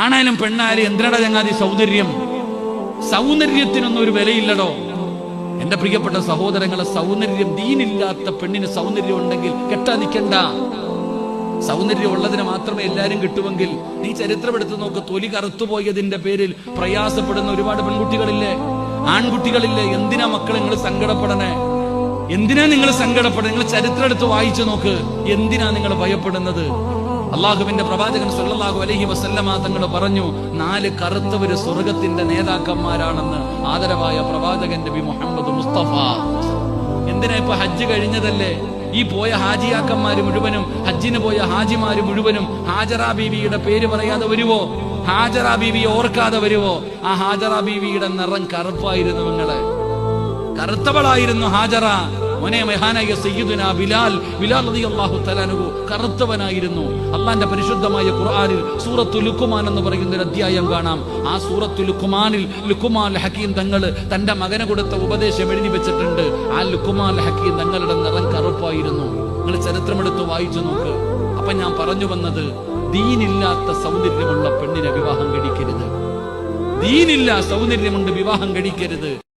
ആണായാലും പെണ്ണായാലും എന്തിനടാ ചങ്ങാതി സൗന്ദര്യം? സൗന്ദര്യത്തിനൊന്നും ഒരു വിലയില്ലടോ. എന്റെ പ്രിയപ്പെട്ട സഹോദരങ്ങളെ, സൗന്ദര്യം, ദീനില്ലാത്ത പെണ്ണിന് സൗന്ദര്യം ഉണ്ടെങ്കിൽ കെട്ടാ നിൽക്കണ്ട. സൗന്ദര്യം ഉള്ളതിന് മാത്രമേ എല്ലാരും കിട്ടുമെങ്കിൽ നീ ചരിത്രമെടുത്ത് നോക്ക്. തൊലി കറുത്തുപോയതിന്റെ പേരിൽ പ്രയാസപ്പെടുന്ന ഒരുപാട് പെൺകുട്ടികളില്ലേ, ആൺകുട്ടികളില്ലേ? എന്തിനാ മക്കളെ നിങ്ങൾ സങ്കടപ്പെടണേ? എന്തിനാ നിങ്ങൾ സങ്കടപ്പെടുന്നത്? നിങ്ങൾ ചരിത്രം എടുത്ത് വായിച്ചു നോക്ക്. എന്തിനാ നിങ്ങൾ ഭയപ്പെടുന്നത്? അള്ളാഹുവിന്റെ പ്രവാചകൻ സല്ലല്ലാഹു അലൈഹി വസല്ലമ തങ്ങൾ പറഞ്ഞു, 4 കറുത്തവര് സ്വർഗത്തിന്റെ നേതാക്കന്മാരാണെന്ന് ആദരവായ പ്രവാചകൻ നബി മുഹമ്മദ് മുസ്തഫ. എന്തിനാ? ഇപ്പൊ ഹജ്ജ് കഴിഞ്ഞതല്ലേ? ഈ പോയ ഹാജിയാക്കന്മാര് മുഴുവനും, ഹജ്ജിന് പോയ ഹാജിമാര് മുഴുവനും ഹാജറ ബീവിയുടെ പേര് പറയാതെ വരുവോ? ഹാജറ ബീവിയെ ഓർക്കാതെ വരുവോ? ആ ഹാജറ ബീവിയുടെ നിറം കറുപ്പായിരുന്നു. നിങ്ങള് കറുത്തവളായിരുന്നു ഹാജറ. മോനെ, മഹാനായ സയ്യിദുനാ ബിലാൽ റളിയല്ലാഹു തആല അൻഹു കറുത്തവനായിരുന്നു. അല്ലാഹുവിന്റെ പരിശുദ്ധമായ ഖുർആനിൽ സൂറത്തുൽ ലുഖ്മാൻ എന്ന് പറയുന്ന ഒരു അധ്യായം കാണാം. ആ സൂറത്തുൽ ലുഖ്മാനിൽ ലുഖ്മാൻ ഹക്കീം തങ്ങൾ തന്റെ മകന് കൊടുത്ത ഉപദേശം എഴുതി വെച്ചിട്ടുണ്ട്. ആ ലുഖ്മാൻ ഹക്കീം തങ്ങളുടെ നിറം കറുപ്പായിരുന്നു. നിങ്ങൾ ചരിത്രമെടുത്ത് വായിച്ചു നോക്ക്. അപ്പൊ ഞാൻ പറഞ്ഞു വന്നത്, ദീനില്ലാത്ത സൗന്ദര്യമുള്ള പെണ്ണിനെ വിവാഹം കഴിക്കരുത്. ദീനില്ല, സൗന്ദര്യമുണ്ട്, വിവാഹം കഴിക്കരുത്.